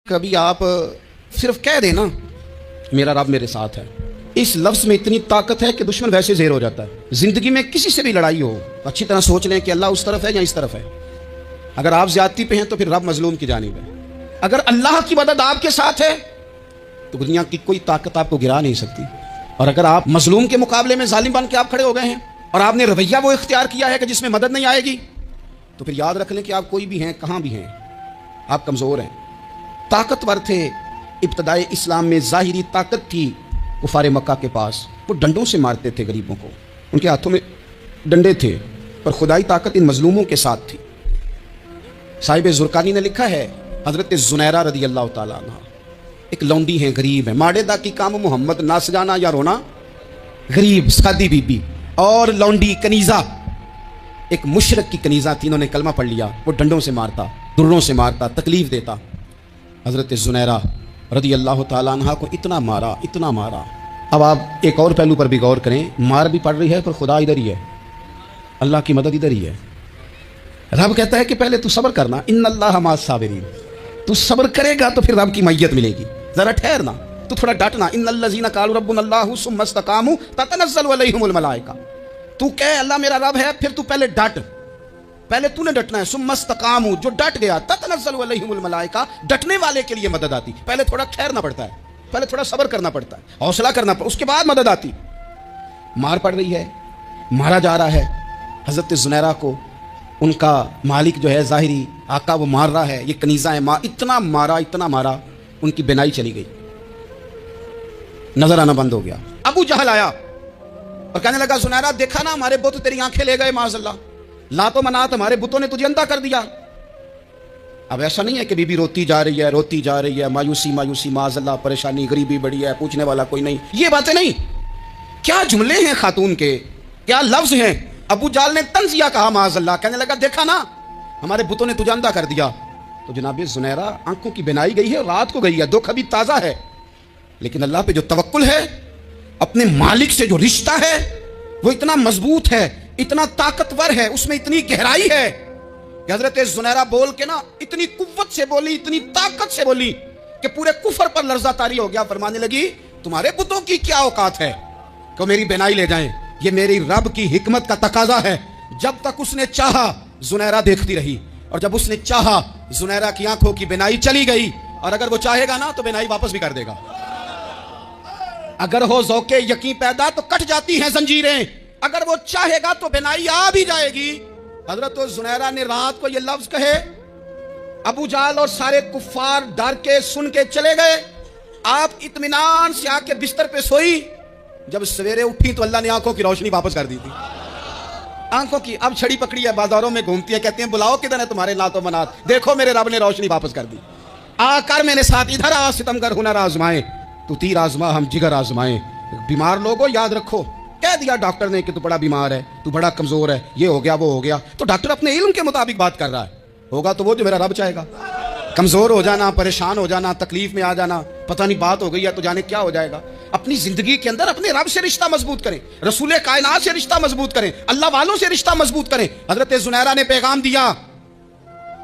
کبھی آپ صرف کہہ دیں نا میرا رب میرے ساتھ ہے، اس لفظ میں اتنی طاقت ہے کہ دشمن ویسے زیر ہو جاتا ہے۔ زندگی میں کسی سے بھی لڑائی ہو تو اچھی طرح سوچ لیں کہ اللہ اس طرف ہے یا اس طرف ہے۔ اگر آپ زیادتی پہ ہیں تو پھر رب مظلوم کی جانب ہے۔ اگر اللہ کی مدد آپ کے ساتھ ہے تو دنیا کی کوئی طاقت آپ کو گرا نہیں سکتی۔ اور اگر آپ مظلوم کے مقابلے میں ظالم بن کے آپ کھڑے ہو گئے ہیں اور آپ نے رویہ وہ اختیار کیا ہے کہ جس میں مدد نہیں آئے گی، تو پھر یاد رکھ لیں کہ آپ کوئی بھی ہیں، کہاں بھی ہیں، آپ کمزور ہیں۔ طاقتور تھے ابتدائے اسلام میں، ظاہری طاقت تھی کفار مکہ کے پاس، وہ ڈنڈوں سے مارتے تھے غریبوں کو، ان کے ہاتھوں میں ڈنڈے تھے، پر خدائی طاقت ان مظلوموں کے ساتھ تھی۔ صاحب زرقانی نے لکھا ہے حضرت زنیرہ رضی اللہ تعالیٰ عنہ ایک لونڈی ہیں، غریب ہیں، ماڑے دا کی کام محمد نہ سجانا یا رونا، غریب سادی بی بی اور لونڈی کنیزہ، ایک مشرک کی کنیزہ تھی، انہوں نے کلمہ پڑھ لیا، وہ ڈنڈوں سے مارتا، دروں سے مارتا، تکلیف دیتا۔ حضرت زنیرہ رضی اللہ تعالیٰ عنہ کو اتنا مارا، اتنا مارا۔ اب آپ ایک اور پہلو پر بھی غور کریں، مار بھی پڑ رہی ہے پر خدا ادھر ہی ہے، اللہ کی مدد ادھر ہی ہے۔ رب کہتا ہے کہ پہلے تو صبر کرنا، ان اللہ مع الصابرین، تو صبر کرے گا تو پھر رب کی معیت ملے گی، ذرا ٹھہرنا، تو تھوڑا ڈٹنا۔ ان الذین قالوا ربنا اللہ ثم استقاموا تتنزل علیہم الملائکہ، تو کہے اللہ میرا رب ہے، پھر تو پہلے ڈٹ، پہلے تو نے ڈٹنا ہے۔ ثم استقاموا، جو ڈٹ گیا، تتنزل علیہم الملائکہ، ڈٹنے والے کے لیے مدد آتی، پہلے تھوڑا ٹھہرنا پڑتا ہے، پہلے تھوڑا صبر کرنا پڑتا ہے، حوصلہ کرنا پڑتا ہے، اس کے بعد مدد آتی۔ مار پڑ رہی ہے، مارا جا رہا ہے حضرت زنیرہ کو، ان کا مالک جو ہے ظاہری آقا وہ مار رہا ہے، یہ کنیزہ ہے، اتنا مارا، اتنا مارا، ان کی بینائی چلی گئی، نظر آنا بند ہو گیا۔ ابو جہل آیا اور کہنے لگا زنیرہ دیکھا نا ہمارے بت تیری آنکھیں لے گئے، معاذ اللہ، لات و منات ہمارے بتوں نے تجھے اندھا کر دیا۔ اب ایسا نہیں ہے کہ بی بی روتی جا رہی ہے، روتی جا رہی ہے، مایوسی مایوسی، معاذ اللہ، پریشانی، غریبی بڑی ہے، پوچھنے والا کوئی نہیں، یہ باتیں نہیں۔ کیا جملے ہیں خاتون کے، کیا لفظ ہیں۔ ابو جہل نے تنزیہ کہا، معاذ اللہ، کہنے لگا دیکھا نا ہمارے بتوں نے تجھے اندھا کر دیا۔ تو جناب زنیرہ آنکھوں کی بینائی گئی ہے، رات کو گئی ہے، دکھ ابھی تازہ ہے، لیکن اللہ پہ جو توکل ہے، اپنے مالک سے جو رشتہ ہے، وہ اتنا مضبوط ہے، اتنا طاقتور ہے، اس میں اتنی گہرائی ہے کہ حضرت زنیرہ بول کے نا اتنی قوت سے بولی، اتنی طاقت سے بولی کہ پورے کفر پر لرزہ طاری ہو گیا۔ فرمانے لگی تمہارے بتوں کی کیا اوقات ہے کہ میری بینائی لے جائیں، یہ میری رب کی حکمت کا تقاضا ہے۔ جب تک اس نے چاہا زنیرہ دیکھتی رہی، اور جب اس نے چاہا زنیرہ کی آنکھوں کی بینائی چلی گئی، اور اگر وہ چاہے گا نا تو بینائی واپس بھی کر دے گا۔ اگر ہو ذوق یقین پیدا تو کٹ جاتی ہیں زنجیریں، اگر وہ چاہے گا تو بینائی آ بھی جائے گی۔ حضرت زنیرہ نے رات کو یہ لفظ کہے، ابو جہل اور سارے کفار ڈر کے سن کے چلے گئے، آپ اطمینان سے آ کے بستر پہ سوئی۔ جب سویرے اٹھی تو اللہ نے آنکھوں کی روشنی واپس کر دی تھی، آنکھوں کی۔ اب چھڑی پکڑی ہے، بازاروں میں گھومتی ہے، کہتے ہیں بلاؤ کدھر ہے تمہارے لات و منات، دیکھو میرے رب نے روشنی واپس کر دی۔ آ کر میرے ساتھ ادھر آ، ستمگر ہنر آزمائے، تو تیر آزما ہم جگر آزمائے۔ بیمار لوگوں یاد رکھو، کہہ دیا ڈاکٹر نے کہ تو بڑا بیمار ہے، تو بڑا کمزور ہے، یہ ہو گیا وہ ہو گیا، تو ڈاکٹر اپنے علم کے مطابق بات کر رہا ہے، ہوگا تو وہ جو میرا رب چاہے گا۔ کمزور ہو جانا، پریشان ہو جانا، تکلیف میں آ جانا، پتہ نہیں بات ہو گئی ہے تو جانے کیا ہو جائے گا۔ اپنی زندگی کے اندر اپنے رب سے رشتہ مضبوط کریں، رسول کائنات سے رشتہ مضبوط کریں، اللہ والوں سے رشتہ مضبوط کریں۔ حضرت زنیرہ نے پیغام دیا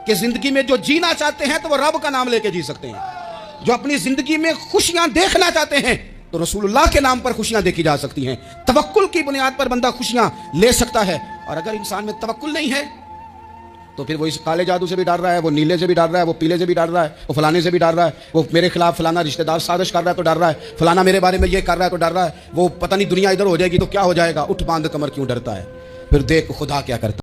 کہ زندگی میں جو جینا چاہتے ہیں تو وہ رب کا نام لے کے جی سکتے ہیں، جو اپنی زندگی میں خوشیاں دیکھنا چاہتے ہیں تو رسول اللہ کے نام پر خوشیاں دیکھی جا سکتی ہیں۔ توکل کی بنیاد پر بندہ خوشیاں لے سکتا ہے، اور اگر انسان میں توکل نہیں ہے تو پھر وہ اس کالے جادو سے بھی ڈر رہا ہے، وہ نیلے سے بھی ڈر رہا ہے، وہ پیلے سے بھی ڈر رہا ہے، وہ فلانے سے بھی ڈر رہا ہے، وہ میرے خلاف فلانا رشتہ دار سازش کر رہا ہے تو ڈر رہا ہے، فلانا میرے بارے میں یہ کر رہا ہے تو ڈر رہا ہے، وہ پتہ نہیں دنیا ادھر ہو جائے گی تو کیا ہو جائے گا، اٹھ باندھ کمر کیوں ڈرتا ہے۔ پھر دیکھ خدا کیا کرتا ہے۔